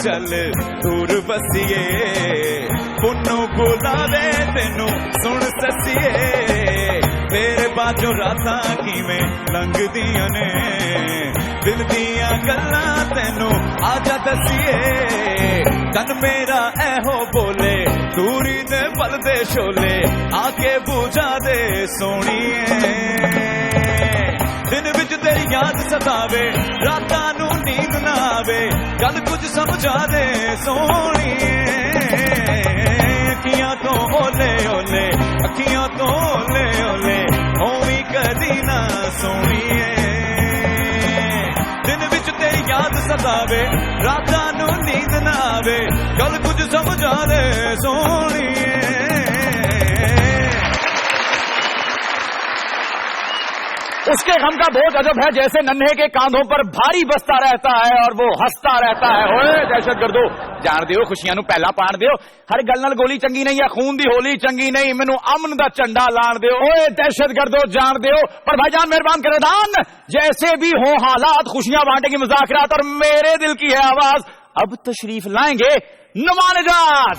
चल दूर बसीए पुन्नू बुला दे तेनू सुन ससीए तेरे बाजों रातां किवें लंघदियां ने दिल दियां गल्लां तेनू आजा दसीए तन मेरा ऐहो बोले दूरी दे पल दे शोले आके बुझा दे सोणीए दिन विच तेरी याद सतावे रातां नू नींद ना आवे गल कुछ समझा दे सोणीए अखियां तो ओले ओले अखियां तो ओले ओले होवी कदी ना सोणीए दिन विच तेरी याद सतावे रातां नू नींद ना आवे गल कुछ समझा दे सोणीए उसके गम का बोझ अजब है जैसे नन्हे के कांधों पर भारी बसता रहता है और वो हंसता रहता है। ओए दहशत गर्दो जान दियो खुशियां नू पहला पाण दियो हर गल नाल गोली चंगी नहीं है खून दी होली चंगी नहीं मैनू अमन दा झंडा लाण दियो। ओए दहशत गर्दो जान दियो पर भाईजान मेहरबान करेदान जैसे भी हो हालात खुशियां बांटेंगे मुज़ाकरात और मेरे दिल की है आवाज अब तशरीफ लाएंगे नुमान निजात।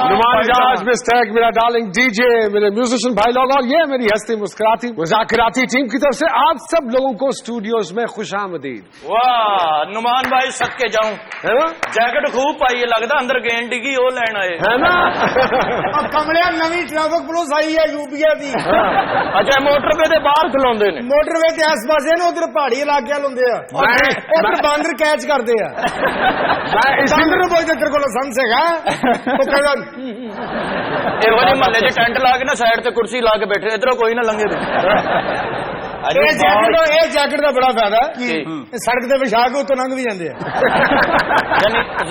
नुमान निजात मिस्टेक मेरा डार्लिंग डीजे मेरे म्यूजिशियन भाई लोग और ये मेरी हस्ती मुस्कुराती मुज़ाकराती टीम की तरफ से आप सब लोगों को स्टूडियोज में खुशामदीद। वाह नुमान भाई सक के जाऊं है ना जैकेट खूब पाई है लगता अंदर गेंद डिगी वो लैन आए है ना अब कमले नवी ट्रैफिक पुलिस आई है यूपीए की अच्छा मोटरवे दे बाहर खलोंदे ने मोटरवे के आस पास है ना उधर पहाड़ी इलाके होंगे उधर बांदर कैच करते हैं बांदर को तेरे को लाइसेंस है महल्ले च टेंट ला के ना साइड ते कुर्सी ला के बैठे इधरों कोई ना लंघे जैकेट का बड़ा फायदा सड़क से विछा के उत्तों लंघ भी जाते हैं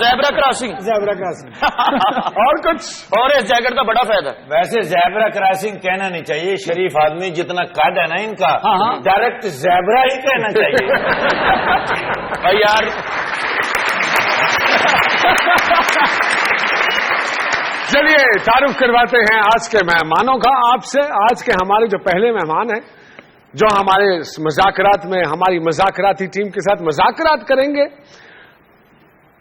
ज़ेबरा क्रॉसिंग और कुछ और इस जैकेट का बड़ा फायदा वैसे ज़ेबरा क्रॉसिंग कहना नहीं चाहिए शरीफ आदमी जितना कद है ना इनका डायरेक्ट ज़ेबरा ही कहना चाहिए भाई यार चलिए तारुफ करवाते हैं आज के मेहमानों का आपसे। आज के हमारे जो पहले मेहमान हैं जो हमारे मुज़ाकरात में हमारी मुज़ाकराती टीम के साथ मुज़ाकरात करेंगे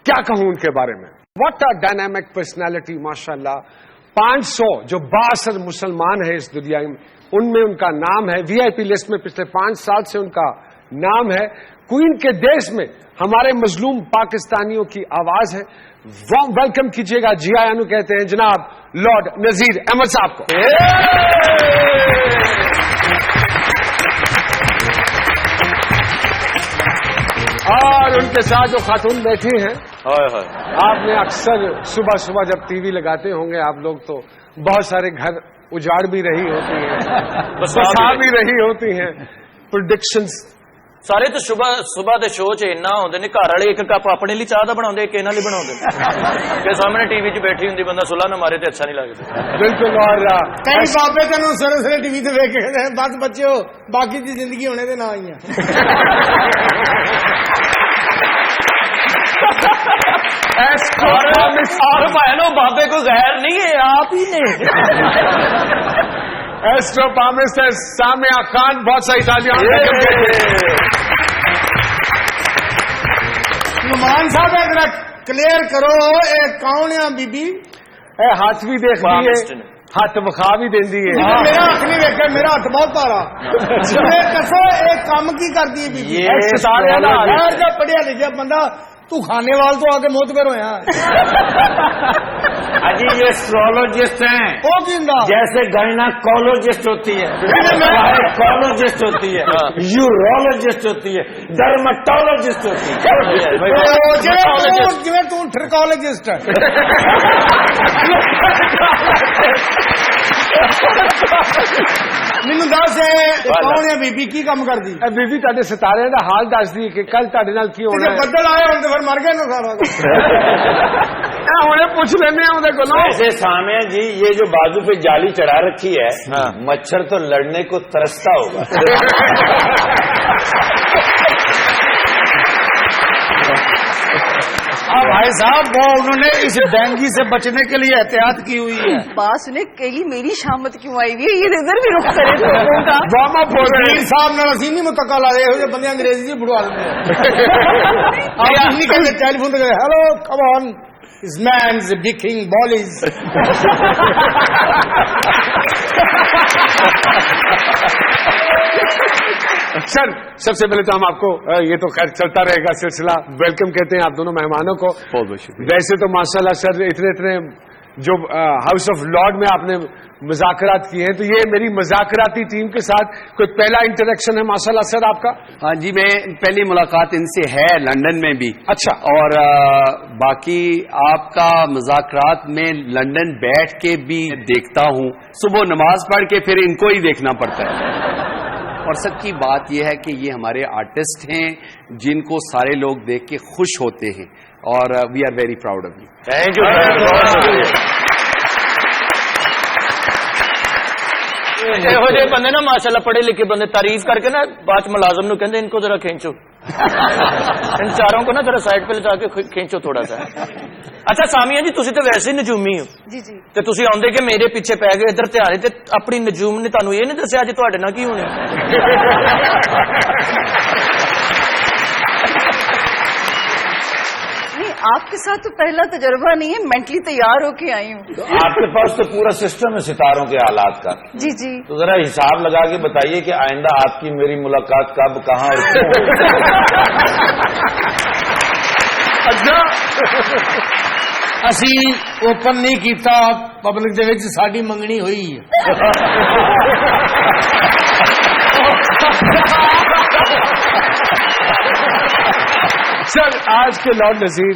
क्या कहूं उनके बारे में। व्हाट अ डायनामिक पर्सनालिटी माशाल्लाह। 500 जो बासर मुसलमान हैं इस दुनिया में उनमें उनका नाम है वीआईपी लिस्ट में पिछले 5 साल से उनका नाम है। क्वीन के देश में हमारे मजलूम पाकिस्तानियों की आवाज है। वेलकम कीजिएगा जियानु कहते हैं जनाब लॉर्ड नजीर अहमद साहब को। और उनके साथ जो खातून बैठी हैं आपने अक्सर सुबह सुबह जब टीवी लगाते होंगे आप लोग तो बहुत सारे घर उजाड़ भी रही होती हैं बसा भी रही होती हैं प्रेडिक्शंस सारे तो सुबह के शो च इन्ना होंगे ने घर वाले एक कप अपने लिए चाह का बनाते एक इन्हों बनाते सामने टीवी च बैठी होंगी बंदा सुलह न मारे तो अच्छा नहीं लगता बिल्कुल। और कई बाबे तेन सरे सरे टीवी से वेख के बस बच्चे हो बाकी की जिंदगी होने के ना ही है और भैनों बाबे को गैर नहीं है आप ही ने एस्ट्रोपामिस्ट है सामिया खान बहुत सही तालियां। नुमान साहब जरा क्लियर करो एक कौन है बीबी हाथ भी देख दी हाथ विखा भी देंदी है मेरा हाथ नहीं देखा मेरा हाथ बहुत पारा दसो एक काम की करती है बीबी सारे पढ़िया लिखा बंदा तू खाने वाल तो आके मोतबर होया अजी ये एस्ट्रोलॉजिस्ट हैं वो किंदा जैसे गायनाकोलॉजिस्ट होती है गायनाकोलॉजिस्ट होती है यूरोलॉजिस्ट होती है डर्मेटोलॉजिस्ट होती है जिवें तू ट्रिकोलॉजिस्ट है ਮੈਨੂੰ ਦੱਸ ਕੌਣ ਹੈ ਬੀਬੀ, ਕੀ ਕੰਮ ਕਰਦੀ? ਬੀਬੀ ਤੁਹਾਡੇ ਸਿਤਾਰਿਆਂ ਦਾ ਹਾਲ ਦੱਸਦੀ ਕਿ ਕੱਲ ਤੁਹਾਡੇ ਨਾਲ ਕੀ ਹੋਣਾ ਹੈ। ਬੱਦਲ ਆਏ ਹੁਣ ਤੇ ਫਿਰ ਮਰ ਗਏ ਨਾ ਸਾਰਾ। ਹੁਣੇ ਪੁੱਛ ਲੈਂਦੇ ਆ ਉਹਦੇ ਕੋਲੋਂ। वैसे सामिया जी, ये जो बाजू पे जाली चढ़ा रखी है, मच्छर तो लड़ने को तरसता होगा। भाई साहब वो उन्होंने इस डेंगू से बचने के लिए एहतियात की हुई है। बात सुने, कहीं मेरी शामत क्यों आई हुई है? ये इधर भी रुक करे लोगों का। वार्म अप हो रहे हैं साहब ने सीनी मुतक्का ला रहे हो बंदे अंग्रेजी जी बुढ़वा लेते टेलीफोन पे hello come on This man's dicking ballies. Sir, सबसे पहले तो हम आपको ये तो खैर चलता रहेगा सिलसिला, वेलकम कहते हैं आप दोनों मेहमानों को। बहुत बहुत शुक्रिया। वैसे तो माशाल्लाह सर इतने जो हाउस ऑफ लॉर्ड में आपने मुज़ाकरात किए हैं, तो ये मेरी मुज़ाकराती टीम के साथ कोई पहला इंटरेक्शन है माशाल्लाह सर आपका? हाँ जी, मैं पहली मुलाकात इनसे है लंदन में भी। अच्छा। और बाकी आपका मुज़ाकरात में लंदन बैठ के भी देखता हूँ, सुबह नमाज पढ़ के फिर इनको ही देखना पड़ता है। और सच्ची बात यह है कि ये हमारे आर्टिस्ट हैं जिनको सारे लोग देख के खुश होते हैं, और we are very proud of you. Thank you. ਇਹੋ ਜਿਹੇ ਬੰਦੇ ਨਾ ਮਾਸ਼ਾਅੱਲਾ ਪੜ੍ਹੇ ਲਿਖੇ ਬੰਦੇ ਤਾਰੀਫ ਕਰਕੇ ਨਾ ਬਾਅਦ ਚ ਮੁਲਾਜ਼ਮ ਨੂੰ ਕਹਿੰਦੇ ਇनको जरा खींचो। इन चारों को ना जरा साइड पे लगा के खींचो थोड़ा सा। अच्छा सामिया जी, ਤੁਸੀਂ ਤਾਂ ਵੈਸੇ ਹੀ ਨਜੂਮੀ ਹੋ जी जी। ਤੇ ਤੁਸੀਂ ਆਉਂਦੇ ਕਿ ਮੇਰੇ ਪਿੱਛੇ ਪੈ ਗਏ ਇੱਧਰ ਧਿਆਨ ਤੇ ਆਪਣੀ ਨਜੂਮ ਨੇ ਤੁਹਾਨੂੰ ਇਹ ਨਹੀਂ ਦੱਸਿਆ ਅੱਜ ਤੁਹਾਡੇ ਨਾਲ ਕੀ ਹੋਣਾ? नहीं, आपके साथ तो पहला तजर्बा नहीं है, मेंटली तैयार होके आई हूँ। तो आपके पास तो पूरा सिस्टम है सितारों के हालात का। जी जी। तो जरा हिसाब लगा के बताइए कि आइंदा आपकी मेरी मुलाकात कब, कहाँ और क्यों? अच्छा, ਅਸੀਂ ਓਪਨ ਨਹੀਂ ਕੀਤਾ, ਪਬਲਿਕ ਦੇ ਵਿੱਚ ਸਾਡੀ ਮੰਗਣੀ ਹੋਈ ਹੈ। सर, आज के लॉर्ड नजीर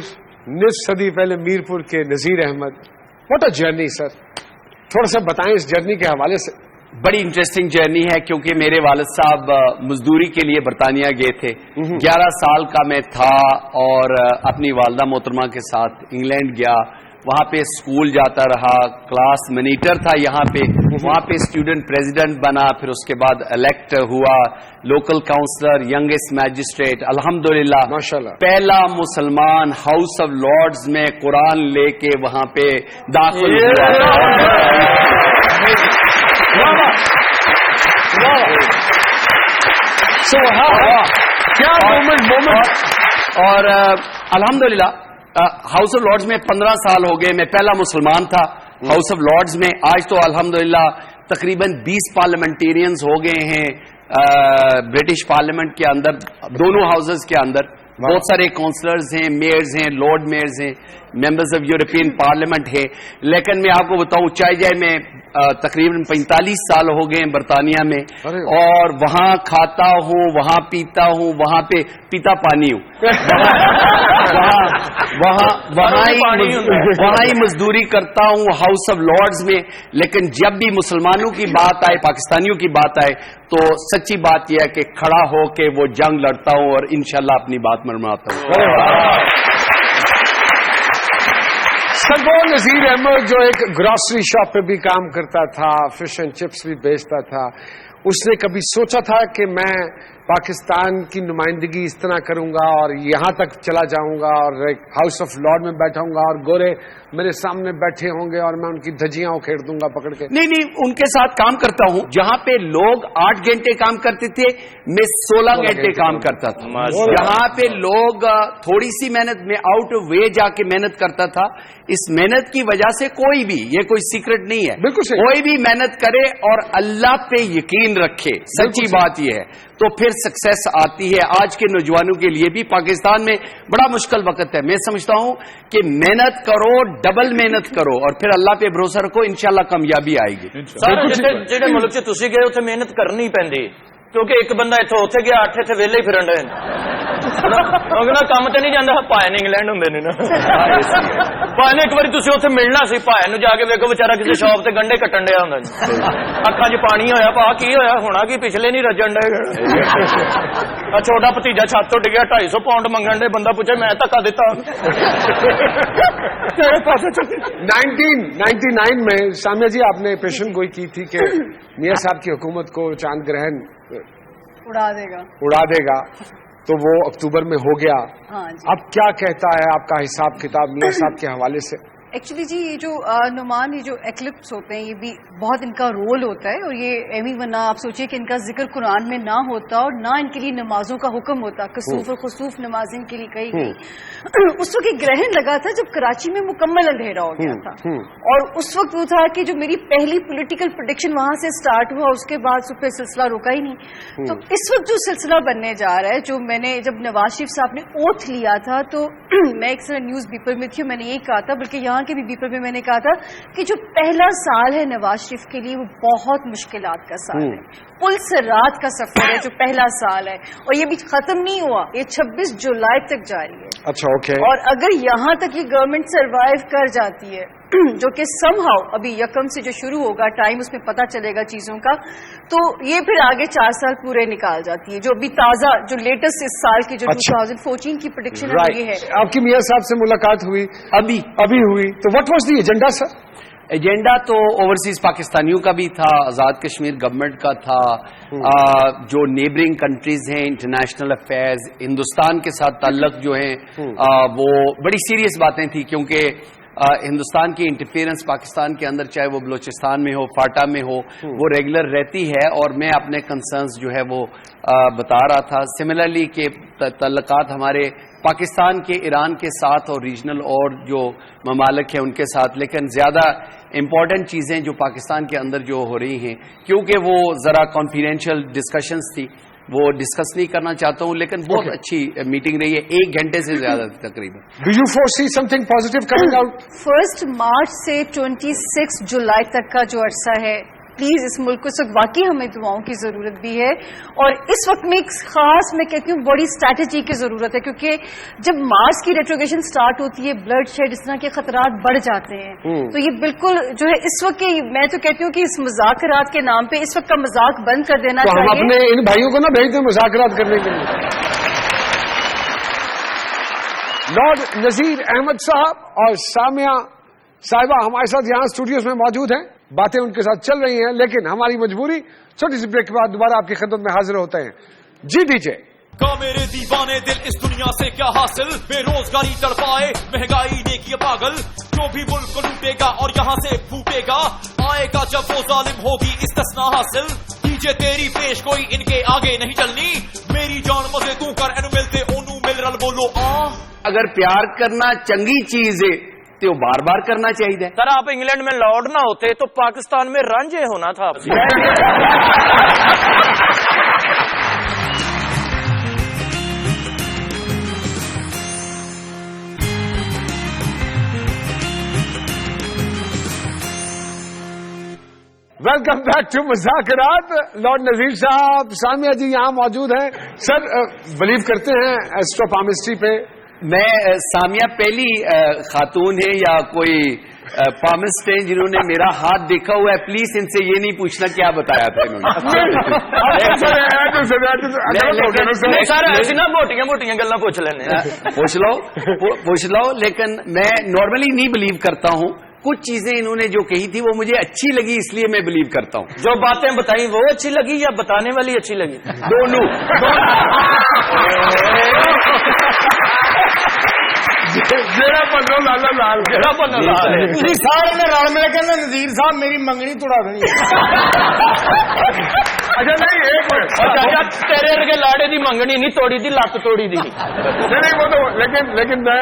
निस सदी पहले मीरपुर के Nazir Ahmed, what a journey sir, थोड़ा सा बताएं इस जर्नी के हवाले से। बड़ी इंटरेस्टिंग जर्नी है, क्योंकि मेरे वालिद साहब मजदूरी के लिए बरतानिया गए थे। 11 साल का मैं था और अपनी वालदा मोहतरमा के साथ इंग्लैंड गया, वहाँ पे स्कूल जाता रहा, क्लास मॉनिटर था यहाँ पे, वहाँ पे स्टूडेंट प्रेसिडेंट बना, फिर उसके बाद इलेक्ट हुआ, लोकल काउंसलर, यंगेस्ट मैजिस्ट्रेट, अल्हम्दुलिल्लाह माशाल्लाह पहला मुसलमान हाउस ऑफ लॉर्ड्स में कुरान लेके वहाँ पे दाखिल हुआ। क्या मोमेंट। और अल्हम्दुलिल्लाह हाउस ऑफ लॉर्ड्स में 15 साल हो गए, मैं पहला मुसलमान था हाउस ऑफ लॉर्ड्स में। आज तो अल्हम्दुलिल्लाह तकरीबन 20 पार्लियामेंटेरियंस हो गए हैं ब्रिटिश पार्लियामेंट के अंदर, दोनों हाउसेस के अंदर। बहुत सारे काउंसलर्स हैं, मेयर्स हैं, लॉर्ड मेयर्स हैं, मेंबर्स ऑफ यूरोपियन पार्लियामेंट है। लेकिन मैं आपको बताऊं, चाहे मैं तकरीबन 45 साल हो गए बरतानिया में, और वहां खाता हूं, वहां पीता हूं, वहां पे पीता पानी हूं, वहां ही मजदूरी करता हूं हाउस ऑफ लॉर्ड्स में। लेकिन जब भी मुसलमानों की बात आए, पाकिस्तानियों की बात आए, तो सच्ची बात यह है कि खड़ा हो के वो जंग लड़ता हूं और इंशाल्लाह अपनी बात मनवाता हूं। सरगोल नजीर अहमद जो एक ग्रॉसरी शॉप पे भी काम करता था, फिश एंड चिप्स भी बेचता था, उसने कभी सोचा था कि मैं पाकिस्तान की नुमाइंदगी इस तरह करूंगा और यहां तक चला जाऊंगा और एक हाउस ऑफ लॉर्ड में बैठाऊंगा और गोरे मेरे सामने बैठे होंगे और मैं उनकी धज्जियां उखेड़ दूंगा पकड़ के? नहीं, उनके साथ काम करता हूं। जहां पे लोग 8 घंटे काम करते थे, मैं 16 घंटे काम करता था। जहां पे लोग थोड़ी सी मेहनत में आउट ऑफ वे जाके मेहनत करता था। इस मेहनत की वजह से कोई भी, ये कोई सीक्रेट नहीं है, बिल्कुल कोई भी मेहनत करे और अल्लाह पे यकीन रखे, सच्ची बात यह है, तो फिर सक्सेस आती है। आज के नौजवानों के लिए भी पाकिस्तान में बड़ा मुश्किल वक्त है। मैं समझता हूं कि मेहनत करो, डबल मेहनत करो और फिर अल्लाह पे भरोसा रखो, इंशाल्लाह कामयाबी आएगी। ਜਿਹੜੇ ਮੁਲਕ 'ਚ ਤੁਸੀਂ ਗਏ ਉੱਥੇ ਮਿਹਨਤ ਕਰਨੀ ਪੈਂਦੀ, ਕਿਉਂਕਿ ਇੱਕ ਬੰਦਾ ਇੱਥੋਂ ਉੱਥੇ ਗਿਆ, 8 ਇੱਥੇ ਵਿਹਲੇ ਹੀ ਫਿਰਨ ਰਹੇ। ਅਗਲਾ ਕੰਮ ਤੇ ਨਹੀਂ ਜਾਂਦਾ, ਭਾਏ ਨੇ ਇੰਗਲੈਂਡ ਹੁੰਦੇ ਨੇ ਨਾ, ਭਾਏ ਨੇ ਇੱਕ ਵਾਰੀ ਤੁਸੀਂ ਉੱਥੇ ਮਿਲਣਾ ਸੀ, ਭਾਏ ਨੂੰ ਜਾ ਕੇ ਵੇਖੋ ਵਿਚਾਰਾ ਕਿਸੇ ਸ਼ਾਪ ਤੇ ਗੰਢੇ ਕੱਟਣ ਡਿਆ ਹੁੰਦਾ ਜੀ, ਅੱਖਾਂ 'ਚ ਪਾਣੀ ਹੋਇਆ, ਭਾ ਕੀ ਹੋਇਆ, ਹੋਣਾ ਕੀ ਪਿਛਲੇ ਨਹੀਂ ਰੱਜਣ ਡਏ, ਆ ਛੋਟਾ ਭਤੀਜਾ ਛੱਤ ਤੋਂ ਡਿੱਗਿਆ 250 ਪਾਉਂਡ ਮੰਗਣ ਦੇ, ਬੰਦਾ ਪੁੱਛੇ ਮੈਂ ਧੱਕਾ ਦਿੱਤਾ 1999 में सामिया जी आपने पेशन गोई की थी कि मियां साहब की हुकूमत को चांद ग्रहण उड़ा देगा, तो वो अक्टूबर में हो गया। हाँ जी। अब क्या कहता है आपका हिसाब किताब मियां साहब के हवाले से? एक्चुअली जी ये जो नुमान, ये जो एक्लिप्स होते हैं, ये भी बहुत इनका रोल होता है, और ये एमी वरना आप सोचिए कि इनका जिक्र कुरान में ना होता और ना इनके लिए नमाजों का हुक्म होता, कसूफ और खसूफ नमाज इनके लिए कही गई। उस वक्त एक ग्रहण लगा था जब कराची में मुकम्मल अंधेरा हो गया था, और उस वक्त वो था कि जो मेरी पहली पॉलिटिकल प्रेडिक्शन वहां से स्टार्ट हुआ, उसके बाद फिर सिलसिला रुका ही नहीं। तो इस वक्त जो सिलसिला बनने जा रहा है, जो मैंने जब नवाज शरीफ साहब ने ओथ लिया था, तो मैं एक न्यूज पेपर में थी, मैंने यही कहा था, बल्कि यहाँ के भी पेपर में मैंने कहा था कि जो पहला साल है नवाज शरीफ के लिए वो बहुत मुश्किलात का साल है, पुल से रात का सफर है जो पहला साल है, और ये भी खत्म नहीं हुआ, ये 26 जुलाई तक जारी है। अच्छा, ओके। और अगर यहाँ तक ये गवर्नमेंट सरवाइव कर जाती है, जो कि समहाउ अभी यकम से जो शुरू होगा टाइम, उसमें पता चलेगा चीजों का, तो ये फिर आगे 4 साल पूरे निकाल जाती है। जो अभी ताजा जो लेटेस्ट इस साल की जो 2014 की प्रेडिक्शन ये है। आपकी मियां साहब से मुलाकात हुई? अभी हुई, तो what was the agenda sir? Agenda तो ओवरसीज पाकिस्तानियों का भी था, आज़ाद कश्मीर गवर्नमेंट का था, जो नेबरिंग कंट्रीज हैं, इंटरनेशनल अफेयर्स, हिंदुस्तान के साथ ताल्लुक जो है वो बड़ी सीरियस बातें थी, क्योंकि हिंदुस्तान की इंटरफेरेंस पाकिस्तान के अंदर, चाहे वो बलूचिस्तान में हो, फाटा में हो, वो रेगुलर रहती है, और मैं अपने कंसर्न्स जो है वो बता रहा था। सिमिलरली के ताल्लुकात हमारे पाकिस्तान के ईरान के साथ और रीजनल और जो ममालिक हैं उनके साथ, लेकिन ज़्यादा इम्पॉर्टेंट चीज़ें जो पाकिस्तान के अंदर जो हो रही हैं, क्योंकि वो ज़रा कॉन्फिडेंशियल डिस्कशंस थी, वो डिस्कस नहीं करना चाहता हूँ, लेकिन बहुत अच्छी मीटिंग रही है, 1 घंटे से ज्यादा तकरीबन। Do you foresee something positive coming out? 1 मार्च से 26 जुलाई तक का जो अरसा है, प्लीज इस मुल्क को इस वक्त वाकई हमें दुआओं की जरूरत भी है, और इस वक्त में एक खास, मैं कहती हूँ, बड़ी स्ट्रैटेजी की जरूरत है, क्योंकि जब मार्स की रेट्रोग्रेशन स्टार्ट होती है, ब्लड शेड, इस तरह के खतरात बढ़ जाते हैं। तो ये बिल्कुल जो है इस वक्त की, मैं तो कहती हूँ कि इस मुज़ाकरात के नाम पे इस वक्त का मजाक बंद कर देना तो चाहिए। हम अपने इन भाइयों को ना भेज दें मुज़ाकरात करने के लिए। लॉर्ड नजीर अहमद साहब और सामिया साहिबा हमारे साथ यहाँ स्टूडियोज में मौजूद हैं, बातें उनके साथ चल रही हैं, लेकिन हमारी मजबूरी, छोटी सी ब्रेक के बाद दोबारा आपकी खिदमत में हाजिर होते हैं। जी डीजे। का मेरे दीवाने दिल इस दुनिया से क्या हासिल, बेरोजगारी तड़पाए, महंगाई ने किया पागल, जो भी मुल्क को लूटेगा और यहाँ से फूटेगा, आएगा जब वो जालिम होगी इस्तिस्ना हासिल। डीजे तेरी पेश कोई इनके आगे नहीं चलनी, मेरी जान मजे तू कर एनु मिलते ओनू मिल रल बोलो आ। अगर प्यार करना चंगी चीज है तो बार बार करना चाहिए। सर आप इंग्लैंड में लॉर्ड ना होते तो पाकिस्तान में रांझे होना था आपसे। वेलकम बैक टू मुज़ाकरात। लॉर्ड नजीर साहब, सामिया जी यहाँ मौजूद हैं। सर बिलीव करते हैं एस्ट्रो पामिस्ट्री पे? मैं सामिया पहली खातून है या कोई पामिस्ट है जिन्होंने मेरा हाथ देखा हुआ है। प्लीज इनसे ये नहीं पूछना क्या बताया था इन्होंने। सर ऐसी ना मोटियां मोटियां गल्ला पूछ लेने, पूछ लो, लेकिन मैं नॉर्मली नहीं बिलीव करता हूँ। कुछ चीजें इन्होंने जो कही थी वो मुझे अच्छी लगी, इसलिए मैं बिलीव करता हूँ। जो बातें बताई वो अच्छी लगी या बताने वाली अच्छी लगी? दोनों। जेड़ा बनो लाला लाल, जेड़ा बनो लाल है। ਤੁਸੀਂ ਸਾਰੇ ਨੇ ਰਲ ਮਿਲ ਕੇ ਨਜ਼ੀਰ ਸਾਹਿਬ ਮੇਰੀ ਮੰਗਣੀ ਤੋੜਾ ਦੇਣੀ ਹੈ। अच्छा नहीं, एक मिनट, चाचा तेरे वर्गे लाड़े दी मंगनी नहीं तोड़ी दी, लत तोड़ी दी। नहीं वो तो, लेकिन मैं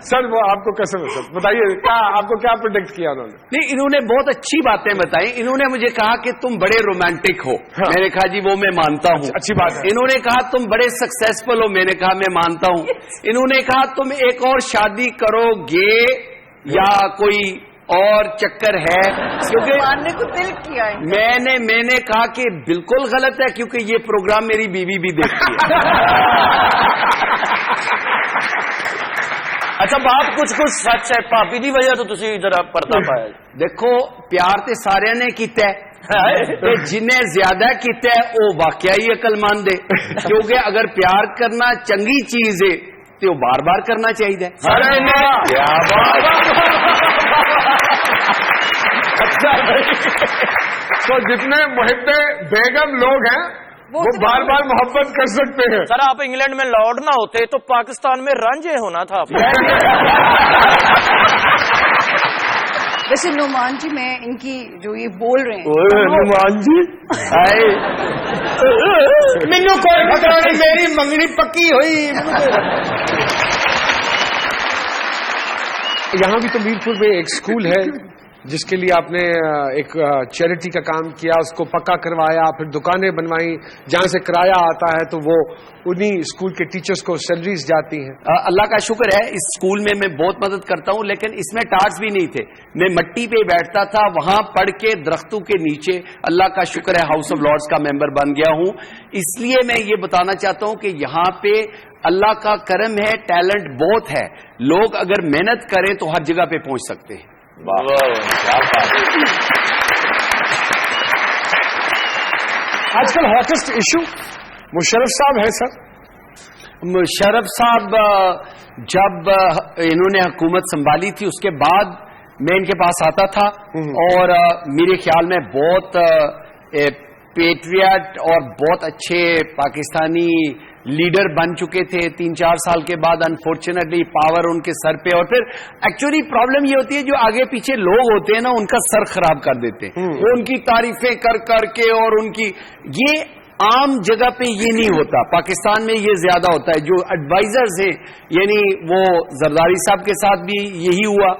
सर वो आपको कैसे सर बताइए, क्या आपको क्या प्रोटेक्ट किया उन्होंने? नहीं, इन्होंने बहुत अच्छी बातें बताई। इन्होंने मुझे कहा कि तुम बड़े रोमांटिक हो। हाँ। मैंने कहा जी वो मैं मानता हूँ, अच्छी बात है। इन्होंने कहा तुम बड़े सक्सेसफुल हो। मैंने कहा मैं मानता हूँ। इन्होंने कहा तुम एक और शादी करोगे या कोई اور چکر ہے کیونکہ ماننے کو دل کیا ہے. میں نے کہا کہ بالکل غلط ہے کیونکہ یہ پروگرام میری بیوی بھی دیکھتی ہے. اچھا بات کچھ سچ ہے پاپی دی وجہ تو تسی ذرا پرتا پایا. دیکھو پیار تے سارے نے کیتا ہے جنہیں زیادہ کیتا ہے وہ واقعی عقل مند ہے کیونکہ اگر پیار کرنا چنگی چیز ہے تو وہ بار بار کرنا چاہیے. تو جتنے محب بیگم لوگ ہیں وہ بار بار محبت کر سکتے ہیں. سر آپ انگلینڈ میں لارڈ نہ ہوتے تو پاکستان میں رانجھے ہونا تھا. ویسے نعمان جی میں ان کی جو یہ بول رہے ہیں نعمان جی مینو کوئی خطرہ نہیں, میری منگنی پکی ہوئی. یہاں بھی تو میرپور میں ایک اسکول ہے جس کے لیے آپ نے ایک چیریٹی کا کام کیا, اس کو پکا کروایا, پھر دکانیں بنوائی جہاں سے کرایہ آتا ہے تو وہ انہی اسکول کے ٹیچرز کو سیلریز جاتی ہیں. اللہ کا شکر ہے اس اسکول میں بہت مدد کرتا ہوں لیکن اس میں ٹارچ بھی نہیں تھے. میں مٹی پہ بیٹھتا تھا وہاں پڑھ کے درختوں کے نیچے. اللہ کا شکر ہے ہاؤس آف لارڈز کا ممبر بن گیا ہوں. اس لیے میں یہ بتانا چاہتا ہوں کہ یہاں پہ اللہ کا کرم ہے, ٹیلنٹ بہت ہے. لوگ اگر محنت کریں تو ہر جگہ پہ پہنچ سکتے ہیں. آج کل ہاٹسٹ ایشو مشرف صاحب ہے سر. مشرف صاحب جب انہوں نے حکومت سنبھالی تھی اس کے بعد میں ان کے پاس آتا تھا اور میرے خیال میں بہت پیٹریٹ اور بہت اچھے پاکستانی لیڈر بن چکے تھے. 3-4 سال کے بعد انفارچونیٹلی پاور ان کے سر پہ, اور پھر ایکچولی پرابلم یہ ہوتی ہے جو آگے پیچھے لوگ ہوتے ہیں نا ان کا سر خراب کر دیتے ہیں. وہ ان کی تعریفیں کر کے اور ان کی یہ عام جگہ پہ یہ نہیں ہوتا. پاکستان میں یہ زیادہ ہوتا ہے. جو ایڈوائزرز ہیں یعنی وہ زرداری صاحب کے ساتھ بھی یہی ہوا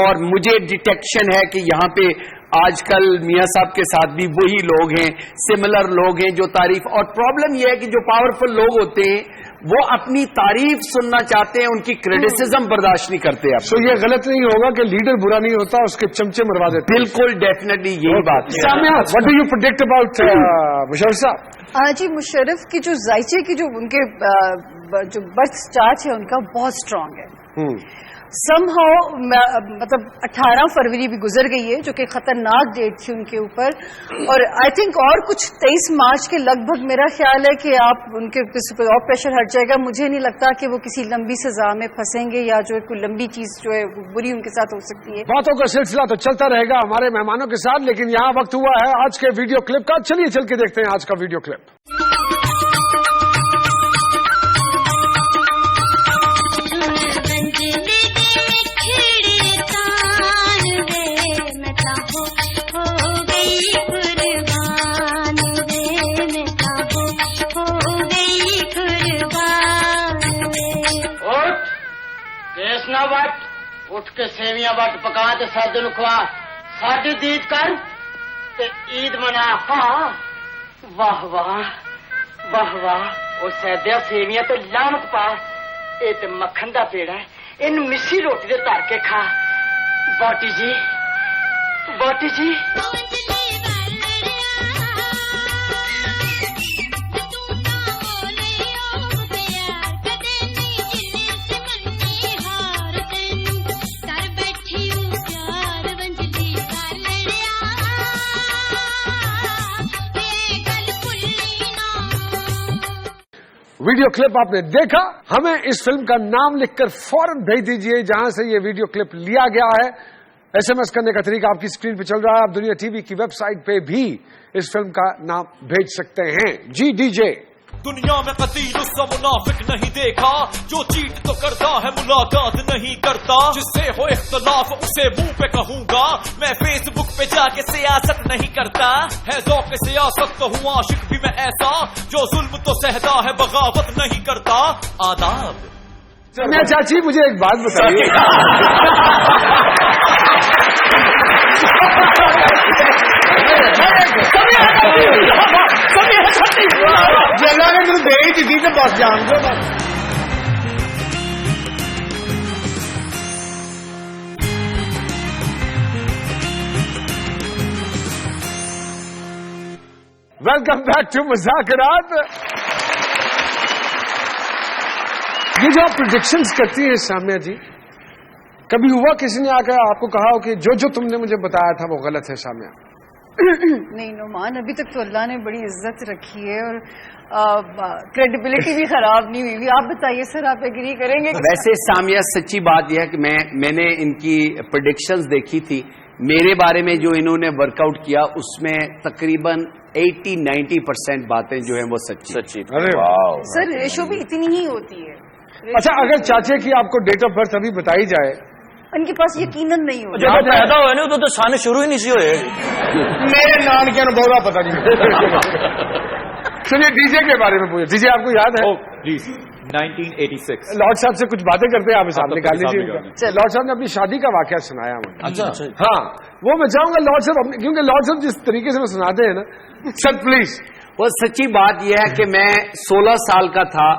اور مجھے ڈیٹیکشن ہے کہ یہاں پہ آج کل میاں صاحب کے ساتھ بھی وہی لوگ ہیں, سملر لوگ ہیں جو تعریف. اور پرابلم یہ ہے کہ جو پاورفل لوگ ہوتے ہیں وہ اپنی تعریف سننا چاہتے ہیں, ان کی کریٹیسزم برداشت نہیں کرتے. آپ تو یہ غلط نہیں ہوگا کہ لیڈر برا نہیں ہوتا, اس کے چمچے مروا دیتے. بالکل ڈیفینیٹلی یہی بات ہے. What do you predict about Musharraf صاحب؟ جی مشرف کی جو ذائچے کی جو ان کے جو برتھ اسٹارٹ ہے ان کا بہت اسٹرانگ ہے. سم ہاؤ مطلب 18 فروری بھی گزر گئی ہے جو کہ خطرناک ڈیٹ تھی ان کے اوپر, اور آئی تھنک اور کچھ 23 مارچ کے لگ بھگ میرا خیال ہے کہ آپ ان کے اور پریشر ہٹ جائے گا. مجھے نہیں لگتا کہ وہ کسی لمبی سزا میں پھنسیں گے یا جو کوئی لمبی چیز جو ہے بری ان کے ساتھ ہو سکتی ہے. باتوں کا سلسلہ تو چلتا رہے گا ہمارے مہمانوں کے ساتھ, لیکن یہاں وقت ہوا ہے آج کے ویڈیو کلپ کا. چلیے چل کے دیکھتے ہیں آج کا ویڈیو کلپ. اٹھ کے سیویاں وٹ پکا تے سادے نو کھوا, ساڈی دید کر تے عید منا. ہاں واہ واہ واہ واہ, او سیدیا سیویاں تے لعنت پا, اے تے مکھن دا پیڑا ہے, این مسی روٹی دے تر کے کھا. باٹی جی باٹی جی ویڈیو کلپ آپ نے دیکھا. ہمیں اس فلم کا نام لکھ کر فوراً بھیج دیجئے جہاں سے یہ ویڈیو کلپ لیا گیا ہے. SMS کرنے کا طریقہ آپ کی اسکرین پہ چل رہا ہے. آپ دنیا ٹی وی کی ویب سائٹ پہ بھی اس فلم کا نام بھیج سکتے ہیں. G D J. دنیا میں قتیل اس کا منافق نہیں دیکھا جو چیٹ تو کرتا ہے ملاقات نہیں کرتا, جس سے ہو اختلاف اسے منہ پہ کہوں گا, میں فیس بک پہ جا کے سیاست نہیں کرتا, ہے ذوق سیاست تو ہوں عاشق بھی میں ایسا جو ظلم تو سہتا ہے بغاوت نہیں کرتا. آداب. میں چاچی مجھے ایک بات بتائیے. جلا نے تم دے ہی دی تو بس جان دو. वेलकम बैक टू मुज़ाकरात। ये जो आप प्रेडिक्शंस करती हैं साम्या जी, कभी हुआ किसी ने आकर आपको कहा हो कि जो जो तुमने मुझे बताया था वो गलत है साम्या? नहीं नुमान, अभी तक तो अल्लाह ने बड़ी इज्जत रखी है और क्रेडिबिलिटी भी खराब नहीं हुई। आप बताइए सर, आप एग्री करेंगे? वैसे सामिया सच्ची बात यह है कि मैंने इनकी प्रेडिक्शंस देखी थी। मेरे बारे में जो इन्होंने वर्कआउट किया उसमें तकरीबन 80-90% बातें जो है वो सच्ची। अरे सर रेशो भी इतनी ही होती है। अच्छा, अगर चाचे की आपको डेट ऑफ बर्थ अभी बताई जाए, उनके पास यकीनन नहीं होता। जब पैदा हुए ना तो सन शुरू ही नहीं सी होए। मेरे नानकिया ने बहुत पता नहीं। सुनिए डीजे के बारे में पूछे। डीजे आपको याद है? जी 1986। लॉर्ड साहब से कुछ बातें करते हैं, आप हिसाब निकाल लीजिए। लॉर्ड साहब ने अपनी शादी का वाकया सुनाया मुझे। अच्छा हाँ, वो मैं चाहूंगा लॉर्ड साहब क्योंकि लॉर्ड साहब जिस तरीके से वो सुनाते हैं ना, सर प्लीज। वो सच्ची बात यह है कि मैं 16 साल का था,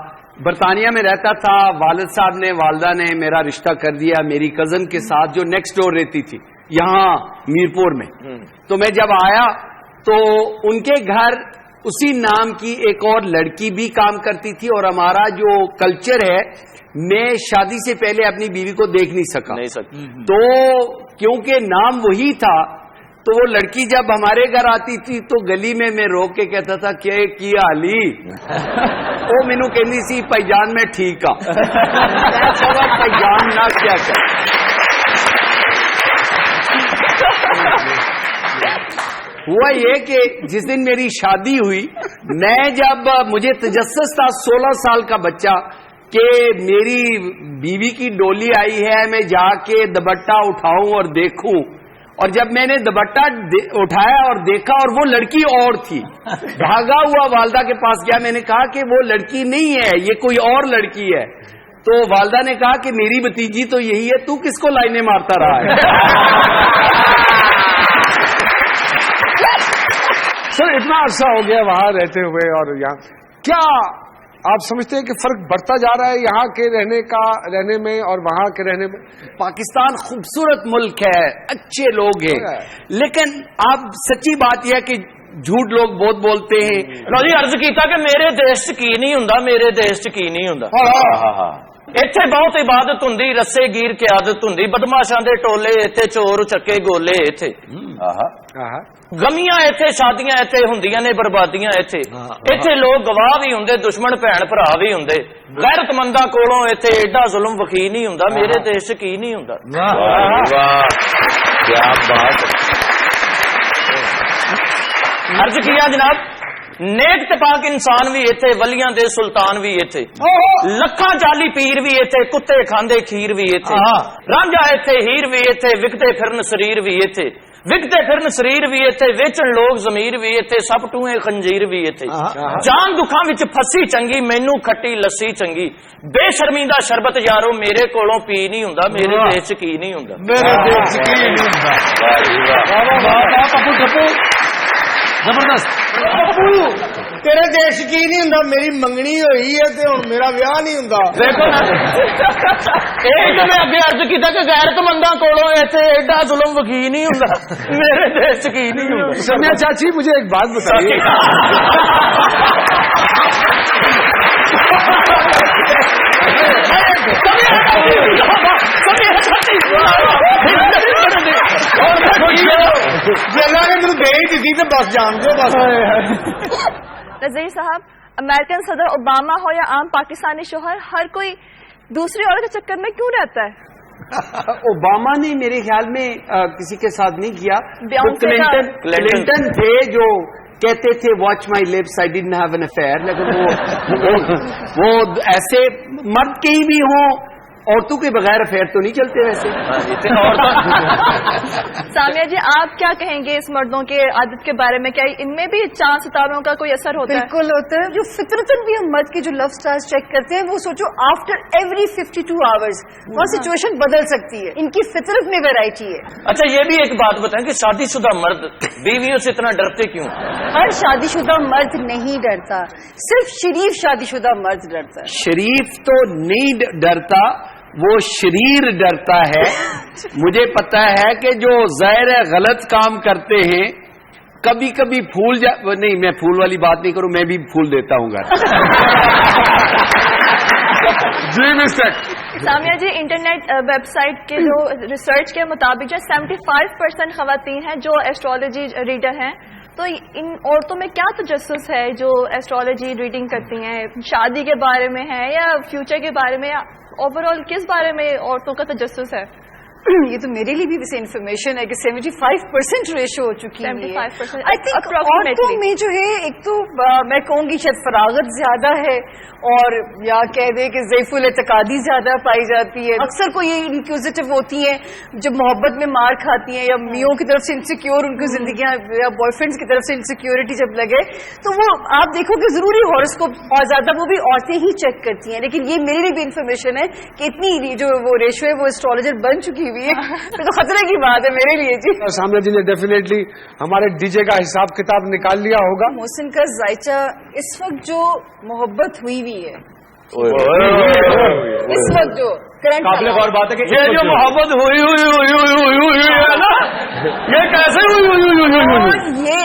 बरतानिया में रहता था। वालिद साहब ने, वालदा ने मेरा रिश्ता कर दिया मेरी कजन के साथ जो नेक्स्ट डोर रहती थी यहाँ मीरपुर में। तो मैं जब आया तो उनके घर उसी नाम की एक और लड़की भी काम करती थी और हमारा जो कल्चर है, मैं शादी से पहले अपनी बीवी को देख नहीं सका। तो क्योंकि नाम वही था तो वो लड़की जब हमारे घर आती थी तो गली में मैं रोक के कहता था क्या की हाली, वो मैनू कहती सी भाईजान मैं ठीक आ। भाईजान ना क्या कर। हुआ ये कि जिस दिन मेरी शादी हुई, मैं जब मुझे तजस्सुस था 16 साल का बच्चा कि मेरी बीवी की डोली आई है, मैं जाके दुपट्टा उठाऊं और देखूं। और जब मैंने दुपट्टा उठाया और देखा और वो लड़की और थी, भागा हुआ वालदा के पास गया। मैंने कहा कि वो लड़की नहीं है, ये कोई और लड़की है। तो वालदा ने कहा कि मेरी भतीजी तो यही है, तू किसको लाइनें मारता रहा है? सर इतना अरसा हो गया वहां रहते हुए और यहाँ, क्या आप समझते हैं कि फर्क बढ़ता जा रहा है यहाँ के रहने में और वहां के रहने में? पाकिस्तान खूबसूरत मुल्क है, अच्छे लोग हैं, लेकिन आप सच्ची बात यह है कि झूठ लोग बहुत बोलते हैं। लो जी अर्ज किया कि मेरे देश च की नहीं हुंदा, मेरे देश च की नहीं हुंदा। इत्थे बहुत इबादत हुंदी, रस्से गिर के आदत हुंदी, बदमाशां दे टोले इत्थे, चोर चक्के गोले इत्थे, गमियां इत्थे, शादियां इत्थे हुंदियां ने, बर्बादियां इत्थे। इत्थे लोग गवाह भी हुंदे, दुश्मन भैन भरा भी हुंदे। गैरतमंदा कोलों इत्थे एडा जुल्म वकी नहीं हुंदा, मेरे देश च की नहीं हुंदा। क्या बात। अर्ज किया जनाब, नेक ते पाक इंसान भी इत्थे, वलियां दे सुल्तान भी इत्थे, लखां जाली पीर भी इत्थे, कुत्ते खांदे खीर भी इत्थे, रांझा इत्थे, हीर भी इत्थे, विकते फिरन शरीर भी इत्थे, विकते फिरन शरीर भी इत्थे, वेचन लोग जमीर भी इत्थे, सब टूए खंजीर भी इत्थे। जान दुखां विच फसी चंगी, मैनू खट्टी लस्सी चंगी, बेशर्मी दा शरबत यारो मेरे कोलों पी नहीं हुंदा, मेरे देश च की नहीं हुंदा, मेरे देश च की नहीं हुंदा। जबरदस्त। तेरे देश की नहीं हुंदा, मेरी मंगनी होई है ते हुण मेरा ब्याह नहीं हुंदा। देखो ना, एक मैं अगे अर्ज किया कि गैरतमंदा कोलों इत्थे एडा जुल्म वकी नहीं हुंदा, मेरे देश च की नहीं हुंदा। समिया चाची मुझे एक बात बताइए। बस जान दो बस। नज़ीर साहब, अमेरिकन सदर ओबामा हो या आम पाकिस्तानी शोहर, हर कोई दूसरी औरत के चक्कर में क्यों रहता है? ओबामा ने मेरे ख्याल में किसी के साथ नहीं किया। क्लिंटन थे जो कहते थे watch my lips, I didn't have an affair. लेकिन वो ऐसे मर्द के ही भी हों, औरतों के बगैर अफेयर तो नहीं चलते वैसे। सामिया जी, आप क्या कहेंगे इस मर्दों के आदत के बारे में? क्या इनमें भी चांद सितारों का कोई असर होता है? बिल्कुल होता है। जो फितरतन भी हम मर्द की जो लव स्टार्स चेक करते हैं, वो सोचो आफ्टर एवरी 52 आवर्स वहाँ सिचुएशन बदल सकती है। इनकी फितरत में वैरायटी है। अच्छा, ये भी एक बात बताएं कि शादीशुदा मर्द बीवियों से इतना डरते क्यों? हर शादीशुदा मर्द नहीं डरता, सिर्फ शरीफ शादीशुदा मर्द डरता है। शरीफ तो नहीं डरता, वो शरीर डरता है। मुझे पता है कि जो ज़ाहिर है गलत काम करते हैं, कभी कभी फूल नहीं, मैं फूल वाली बात नहीं करूं, मैं भी फूल देता हूं घर। जी मिस्टर सामिया जी, इंटरनेट वेबसाइट के जो रिसर्च के मुताबिक जो 75% खवातीन हैं जो एस्ट्रोलॉजी रीडर हैं, तो इन औरतों में क्या तजस्सुस है जो एस्ट्रोलॉजी रीडिंग करती हैं? शादी के बारे में है या फ्यूचर के बारे में, या ओवरऑल किस बारे में औरतों का तजस्सुस है? ये तो मेरे लिए भी वैसे इन्फॉर्मेशन है कि 75% रेशो हो चुकी है। 75% आई थिंक औरतों में जो है, एक तो मैं कहूँगी शायद फरागत ज्यादा है, और या कह दे कि ज़ईफुल एतकादी ज्यादा पाई जाती है। अक्सर को ये इंक्यूजिटिव होती हैं, जब मोहब्बत में मार खाती हैं या मियों की तरफ से इनसिक्योर उनकी जिंदगियां, या बॉयफ्रेंड्स की तरफ से इनसिक्योरिटी जब लगे, तो वो आप देखो कि जरूरी हॉरोस्कोप और ज्यादा वो भी औरतें ही चेक करती हैं। लेकिन ये मेरे लिए भी इन्फॉर्मेशन है कि इतनी जो वो रेशो है वो एस्ट्रोलॉजर बन चुकी हुई है, तो खतरे की बात है मेरे लिए जी। सामने जी ने डेफिनेटली हमारे डीजे का हिसाब किताब निकाल लिया होगा। मोहसिन का जायचा इस वक्त जो मोहब्बत हुई हुई है, इस वक्त जो करंट काबिल गौर बात है कि ये जो मोहब्बत हुई है ना, ये कैसे हुई? ये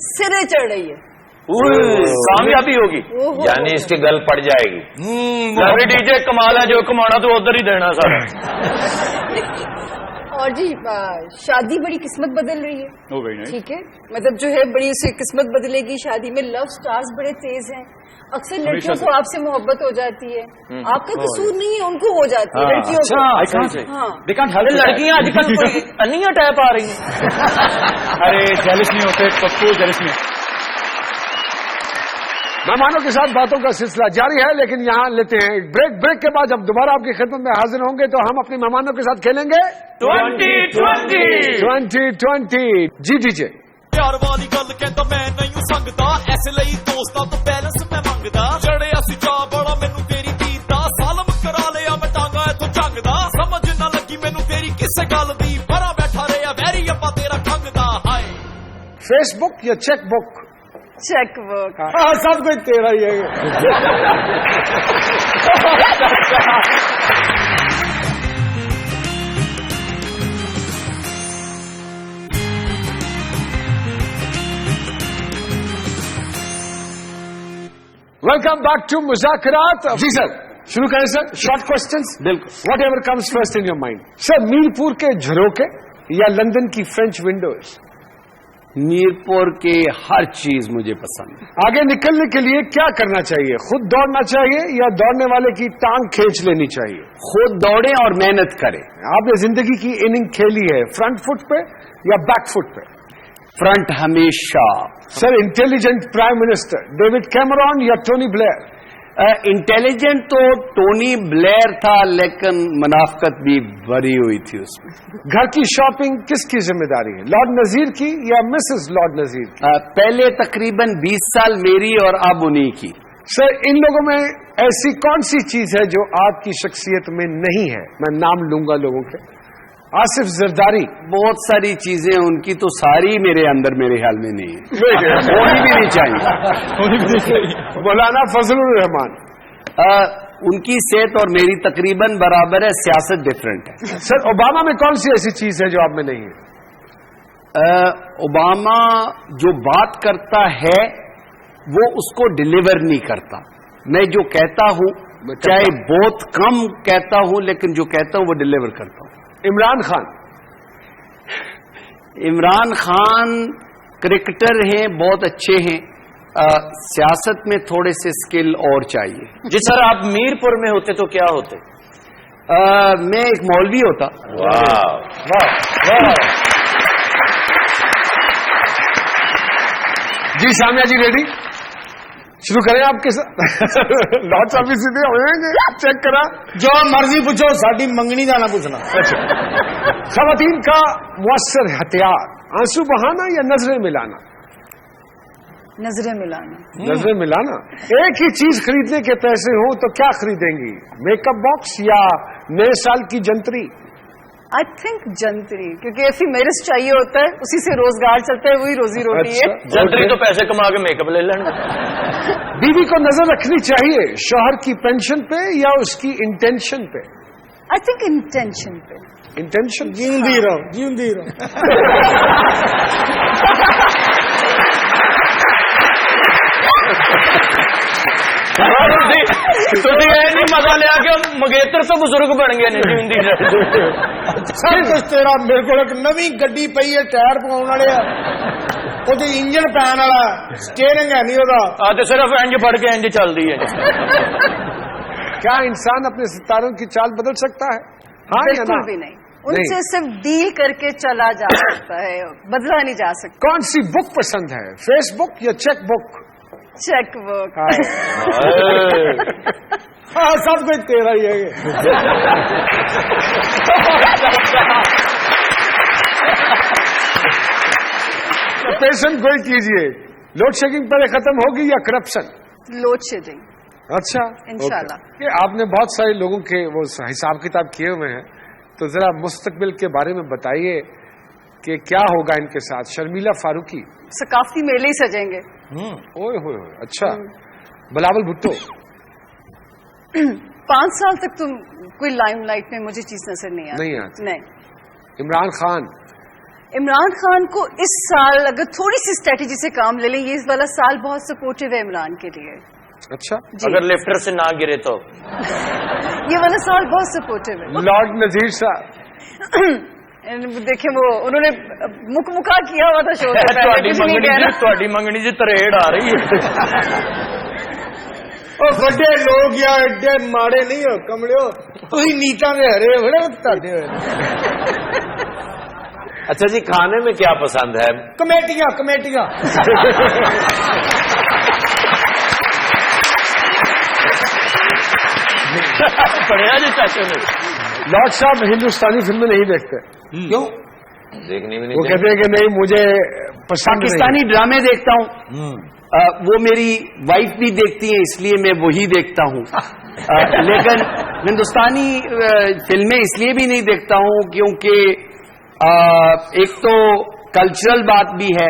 सिरे चढ़ रही है, कामयाबी होगी, यानी इसकी गल पड़ जाएगी। अभी डीजे कमाल है, जो कमाना तो उधर ही देना सारा। और जी शादी बड़ी किस्मत बदल रही है, हो गई नहीं? ठीक है, मतलब जो है बड़ी उसे किस्मत बदलेगी। शादी में लव स्टार्स बड़े तेज हैं, अक्सर लड़कियों को आपसे मोहब्बत हो जाती है, आपका कसूर नहीं है, उनको हो जाती है लड़कियों को। लड़कियां आजकल कोई अन्य टाइप आ रही हैं। अरे जेलस नहीं होते पप्पू, जेलस नहीं। मेहमानों के साथ बातों का सिलसिला जारी है, लेकिन यहाँ लेते हैं ब्रेक। ब्रेक के बाद जब दोबारा आपकी खिदमत में हाजिर होंगे तो हम अपने मेहमानों के साथ खेलेंगे 2020। जी डीजे प्यार वाली गल कहता मैं नहीं संगता, ऐसे ਲਈ ਦੋਸਤਾਂ ਤੋਂ बैलेंस मैं मंगदा, चढ़िया सी चा बड़ा मैनू तेरी कीता, सालम करा लिया मैं टांगा इथों झंगदा, समझ ना लगी मैनू तेरी किसे गल दी, परा बैठा रहा वैरी अब्बा तेरा खंगदा। हाय फेसबुक या चेक बुक? Cheque book. हाँ, सब कुछ तेरा ही है। वेलकम बैक टू मुज़ाकरात। जी सर, शुरू करें सर। शॉर्ट क्वेश्चंस, बिल्कुल, whatever comes first in your mind. Sir, Mirpur के झरोके या लंदन की फ्रेंच विंडोज? मीरपुर के हर चीज मुझे पसंद है। आगे निकलने के लिए क्या करना चाहिए? खुद दौड़ना चाहिए या दौड़ने वाले की टांग खींच लेनी चाहिए? खुद दौड़े और मेहनत करें। आपने जिंदगी की इनिंग खेली है फ्रंट फुट पे या बैक फुट पे? फ्रंट हमेशा। Sir, intelligent prime minister David Cameron या टोनी ब्लेयर? इंटेलिजेंट तो टोनी ब्लेयर था, लेकिन मुनाफकत भी भरी हुई थी उसमें। घर की शॉपिंग किसकी जिम्मेदारी है, लॉर्ड नजीर की या मिसेस लॉर्ड नजीर की? पहले तकरीबन 20 साल मेरी और अब उन्हीं की। सर, इन लोगों में ऐसी कौन सी चीज है जो आपकी शख्सियत में नहीं है? मैं नाम लूंगा लोगों के। आसिफ जरदारी? बहुत सारी चीजें उनकी तो सारी मेरे अंदर मेरे ख्याल में नहीं है, होनी भी नहीं चाहिए। मौलाना फजलुर रहमान? उनकी सेहत और मेरी तकरीबन बराबर है, सियासत डिफरेंट है। सर, ओबामा में कौन सी ऐसी चीज है जो आप में नहीं है? ओबामा जो बात करता है वो उसको डिलीवर नहीं करता। मैं जो कहता हूं चाहे बहुत कम कहता हूं, लेकिन जो कहता हूं वो डिलीवर करता हूं। इमरान खान? इमरान खान क्रिकेटर हैं, बहुत अच्छे हैं, सियासत में थोड़े से स्किल और चाहिए। जी सर, आप मीरपुर में होते तो क्या होते? मैं एक मौलवी होता। वाह वाह वाह। जी सामिया जी रेडी? शुरू करें आपके साथ। लॉर्ड साहब भी सीधे होंगे, चेक करा। जो मर्जी पूछो, साड़ी मंगनी जाना पूछना। खवातीन का मुअस्सर हथियार, आंसू बहाना या नजरें मिलाना? नजरें मिलाना। नजरें मिलाना। एक ही चीज खरीदने के पैसे हो तो क्या खरीदेंगी, मेकअप बॉक्स या नए साल की जंतरी? आई थिंक जंतरी, क्योंकि एफिमेरिस चाहिए होता है, उसी से रोजगार चलता है, वही रोजी रोटी है। जंतरी तो पैसे कमा के मेकअप ले लेंगे। बीवी को नजर रखनी चाहिए शौहर की पेंशन पे या उसकी इंटेंशन पे? आई थिंक इंटेंशन पे। इंटेंशन? जींदी रहो, जींदी रहो। مزہ لیا کہ مگیتر تو بزرگ بن گئے نے سب کچھ تیرا. میرے کو ایک نوی گڈی پئی ہے, ٹائر پواؤن والے وہ انجن پین والا, سٹیئرنگ ہے نہیں وہ صرف انج پڑ کے انج چلتی ہے. کیا انسان اپنے ستاروں کی چال بدل سکتا ہے؟ ہاں یا بالکل نا؟ بھی نہیں. ان سے صرف ڈیل کر کے چلا جا سکتا ہے, بدلا نہیں جا سکتا. کون سی بک پسند ہے, فیس بک یا چیک بک؟ Cheque book. ہاں سب کچھ تیرا ہی ہے. پیشنٹ کوئی کیجئے, لوڈ شیڈنگ پہلے ختم ہوگی یا کرپشن؟ لوڈ شیڈنگ اچھا انشاءاللہ. کہ آپ نے بہت سارے لوگوں کے وہ حساب کتاب کیے ہوئے ہیں, تو ذرا مستقبل کے بارے میں بتائیے کہ کیا ہوگا ان کے ساتھ. شرمیلا فاروقی ثقافتی میلے ہی سجیں گے. اوئے ہوئے, اچھا. بلاول بھٹو 5 سال تک تو کوئی لائم لائٹ میں مجھے چیز نظر نہیں آتی. نہیں. عمران خان کو اس سال اگر تھوڑی سی اسٹریٹجی سے کام لے لیں, یہ اس والا سال بہت سپورٹو ہے عمران کے لیے. اچھا جی. اگر لفٹر سے نہ گرے تو یہ والا سال بہت سپورٹو ہے. لارڈ نذیر صاحب دیکھیں وہ انہوں نے مکا کیا ہوا تھا شو سے تھوڑی منگنی جی تریڑ آ رہی ہے. بڑے لوگ یا ایڈے ماڑے نہیں ہو کمڑے ہو, تھی نیتا میں ہرے بڑے تاڈے ہوئے. اچھا جی, کھانے میں کیا پسند ہے؟ کمیٹیاں پڑھیا جی چاچو نے. لارڈ صاحب ہندوستانی فلمیں نہیں دیکھتے. کیوں؟ دیکھنی بھی نہیں. وہ کہتے ہیں کہ نہیں مجھے پسند پاکستانی ڈرامے دیکھتا ہوں, وہ میری وائف بھی دیکھتی ہیں, اس لیے میں وہی دیکھتا ہوں. لیکن ہندوستانی فلمیں اس لیے بھی نہیں دیکھتا ہوں کیونکہ ایک تو کلچرل بات بھی ہے,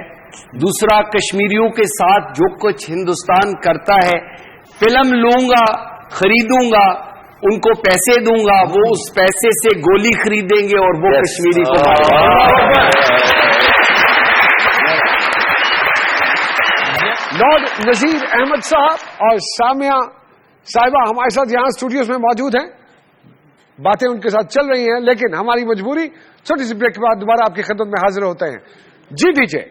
دوسرا کشمیریوں کے ساتھ جو کچھ ہندوستان کرتا ہے, فلم لوں گا, خریدوں گا, ان کو پیسے دوں گا, وہ اس پیسے سے گولی خریدیں گے اور وہ کشمیری کو ماریں گے. لارڈ نذیر احمد صاحب اور سامیہ صاحبہ ہمارے ساتھ یہاں اسٹوڈیوز میں موجود ہیں. باتیں ان کے ساتھ چل رہی ہیں, لیکن ہماری مجبوری, چھوٹی سی بریک کے بعد دوبارہ آپ کی خدمت میں حاضر ہوتے ہیں. جی دیجیے.